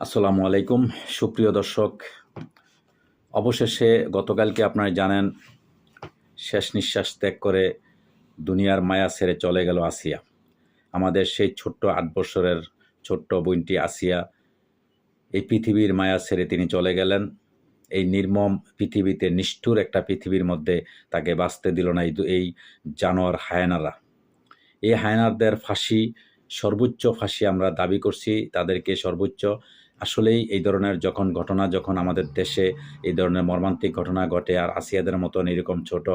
আসসালামু আলাইকুম সুপ্রিয় দর্শক। অবশেষে গতকালকে আপনারা জানেন শেষ নিঃশ্বাস ত্যাগ করে দুনিয়ার মায়া ছেড়ে চলে গেল আসিয়া। আমাদের সেই ছোট্ট ৮ বছরের ছোট্ট বোনটি আসিয়া এই পৃথিবীর মায়া ছেড়ে তিনি চলে গেলেন। এই নির্মম পৃথিবীতে, নিষ্ঠুর একটা পৃথিবীর মধ্যে তাকে বাঁচতে দিল না এই জানোয়ার হায়েনারা। এই হায়নারদের ফাঁসি, সর্বোচ্চ ফাঁসি আমরা দাবি করছি, তাদেরকে সর্বোচ্চ। আসলেই এই ধরনের যখন আমাদের দেশে এই ধরনের মর্মান্তিক ঘটনা ঘটে, আর আসিয়াদের মতন এরকম ছোট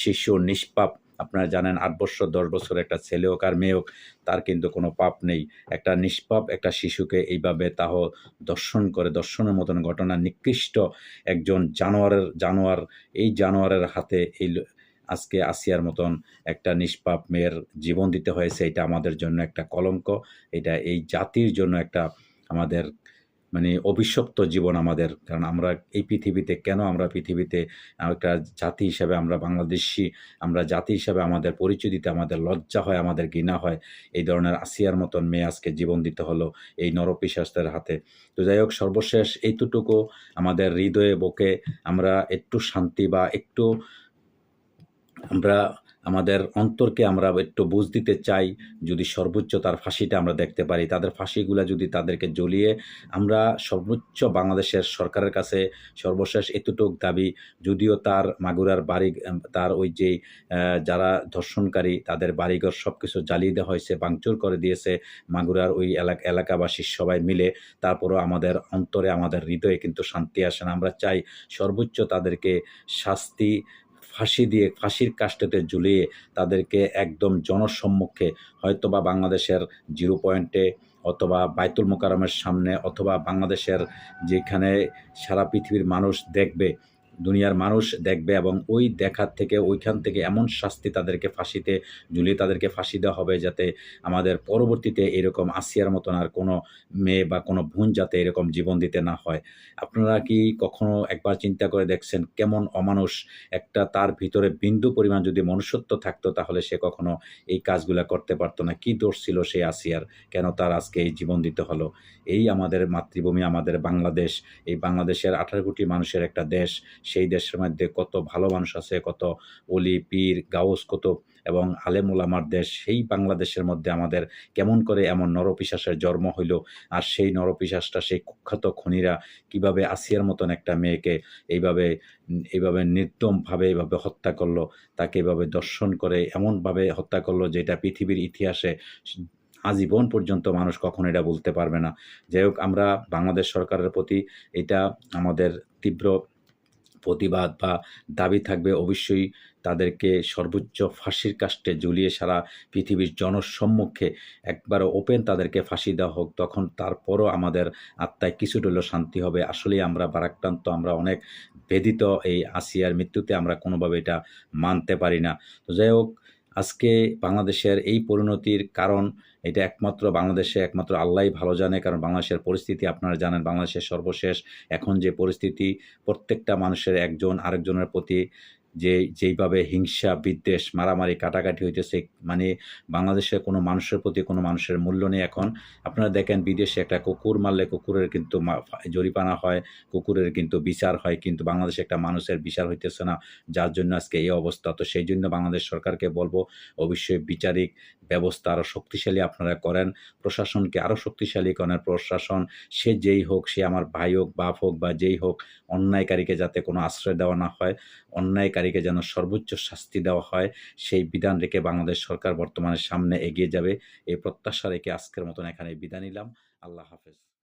শিশু নিষ্পাপ, আপনারা জানেন ৮ বছর ১০ বছর একটা ছেলে হোক আর মেয়ে হোক, তার কিন্তু কোনো পাপ নেই। একটা নিষ্পাপ একটা শিশুকে এইভাবে দর্শন করে, দর্শনের মতন ঘটনা, নিকৃষ্ট একজন জানোয়ার, এই জানোয়ারের হাতে আজকে আসিয়ার মতন একটা নিষ্পাপ মেয়ের জীবন দিতে হয়েছে। এটা আমাদের জন্য একটা কলঙ্ক। এটা এই জাতির জন্য একটা আমাদের অভিশপ্ত জীবন আমাদের। কারণ আমরা এই পৃথিবীতে আমরা পৃথিবীতে একটা জাতি হিসাবে, আমরা বাংলাদেশী, আমরা জাতি হিসাবে আমাদের পরিচয় দিতে আমাদের লজ্জা হয়, আমাদের ঘৃণা হয়। এই ধরনের আসিয়ার মতন মেয়ে আজকে জীবন দিতে হলো এই নরপিশাচদের হাতে। তো যাই হোক, সর্বশেষ এইটুকু আমাদের হৃদয়ে বুকে আমরা একটু শান্তি বা একটু আমরা আমাদের অন্তরকে আমরা একটু বুঝ দিতে চাই, যদি সর্বোচ্চ তার ফাঁসিটা আমরা দেখতে পারি, তাদের ফাঁসিগুলা যদি তাদেরকে জ্বলিয়ে আমরা সর্বোচ্চ বাংলাদেশের সরকারের কাছে সর্বশেষ এতটুক দাবি, যদিও তার মাগুরার বাড়ি, তার ওই যে যারা ধর্ষণকারী তাদের বাড়িঘর সব কিছু জ্বালিয়ে দেওয়া হয়েছে, ভাঙচুর করে দিয়েছে মাগুরার ওই এলাকাবাসীর সবাই মিলে, তারপরও আমাদের অন্তরে, আমাদের হৃদয়ে কিন্তু শান্তি আসে না। আমরা চাই সর্বোচ্চ তাদেরকে শাস্তি, ফাঁসি দিয়ে, ফাঁসির কাষ্ঠেতে ঝুলিয়ে তাদেরকে একদম জনসম্মুখে, হয়তোবা বাংলাদেশের জিরো পয়েন্টে, অথবা বাইতুল মোকাররমের সামনে, অথবা বাংলাদেশের যেখানে সারা পৃথিবীর মানুষ দেখবে, দুনিয়ার মানুষ দেখবে, এবং ওই দেখার থেকে, ওইখান থেকে এমন শাস্তি তাদেরকে ফাঁসিতে ঝুলিয়ে তাদেরকে ফাঁসি দেওয়া হবে, যাতে আমাদের পরবর্তীতে এরকম আসিয়ার মতন আর কোনো মেয়ে বা কোনো বোন যাতে এরকম জীবন দিতে না হয়। আপনারা কি কখনো একবার চিন্তা করে দেখছেন কেমন অমানুষ একটা, তার ভিতরে বিন্দু পরিমাণ যদি মনুষ্যত্ব থাকতো তাহলে সে কখনো এই কাজগুলা করতে পারতো না। কি দোষ ছিল সেই আসিয়ার? কেন তার আজকে এই জীবন দিতে হলো? এই আমাদের মাতৃভূমি, আমাদের বাংলাদেশ, এই বাংলাদেশের 18 কোটি মানুষের একটা দেশ। সেই দেশের মধ্যে কত ভালো মানুষ আছে, কত অলি, পীর, গাউস, কুতুব এবং আলেম ওলামার দেশ। সেই বাংলাদেশের মধ্যে আমাদের কেমন করে এমন নরপিশাচের জন্ম হইল? আর সেই নরপিশাচটা, সেই কুখ্যাত খুনিরা কিভাবে আসিয়ার মতন একটা মেয়েকে এইভাবে নির্দমভাবে এইভাবে হত্যা করলো, তাকে এভাবে দর্শন করে এমনভাবে হত্যা করলো যেটা পৃথিবীর ইতিহাসে আজীবন পর্যন্ত মানুষ কখনো এটা বলতে পারবে না। যাই হোক, আমরা বাংলাদেশ সরকারের প্রতি এটা আমাদের তীব্র প্রতিবাদ বা দাবি থাকবে, অবশ্যই তাদেরকে সর্বোচ্চ ফাঁসির কাষ্ঠে ঝুলিয়ে সারা পৃথিবীর জনসম্মুখে একবার ওপেন তাদেরকে ফাঁসি দেওয়া হোক। তখন তারপরও আমাদের আত্মায় কিছুটা হলেও শান্তি হবে। আসলেই আমরা ভারাক্রান্ত, আমরা অনেক ব্যথিত এই আসিয়ার মৃত্যুতে। আমরা কোনোভাবে এটা মানতে পারি না। তো যাই হোক, আজকে বাংলাদেশের এই পরিণতির কারণ, এটা বাংলাদেশে একমাত্র আল্লাহই ভালো জানে। কারণ বাংলাদেশের পরিস্থিতি আপনারা জানেন, বাংলাদেশের সর্বশেষ এখন যে পরিস্থিতি, প্রত্যেকটা মানুষের একজন আরেকজনের প্রতি যেইভাবে হিংসা, বিদ্বেষ, মারামারি, কাটাকাটি হইতেছে, বাংলাদেশের কোনো মানুষের প্রতি কোনো মানুষের মূল্য নেই এখন। আপনারা দেখেন, বিদেশে একটা কুকুর মারলে কুকুরের কিন্তু জরিমানা হয়, কুকুরের কিন্তু বিচার হয়, কিন্তু বাংলাদেশে একটা মানুষের বিচার হইতেছে না, যার জন্য আজকে এই অবস্থা। তো সেই জন্য বাংলাদেশ সরকারকে বলবো, অবশ্যই বিচারিক ব্যবস্থা আরও শক্তিশালী আপনারা করেন, প্রশাসনকে আরও শক্তিশালী করেন। প্রশাসন সে যেই হোক, সে আমার ভাই হোক, বাপ হোক বা যেই হোক, অন্যায়কারীকে যাতে কোনো আশ্রয় দেওয়া না হয়, অন্যায়কারীকে যেন সর্বোচ্চ শাস্তি দেওয়া হয়, সেই বিধান রেখে বাংলাদেশ সরকার বর্তমানে সামনে এগিয়ে যাবে, এই প্রত্যাশা রেখে আজকের মতন এখানে বিদায় নিলাম। আল্লাহ হাফেজ।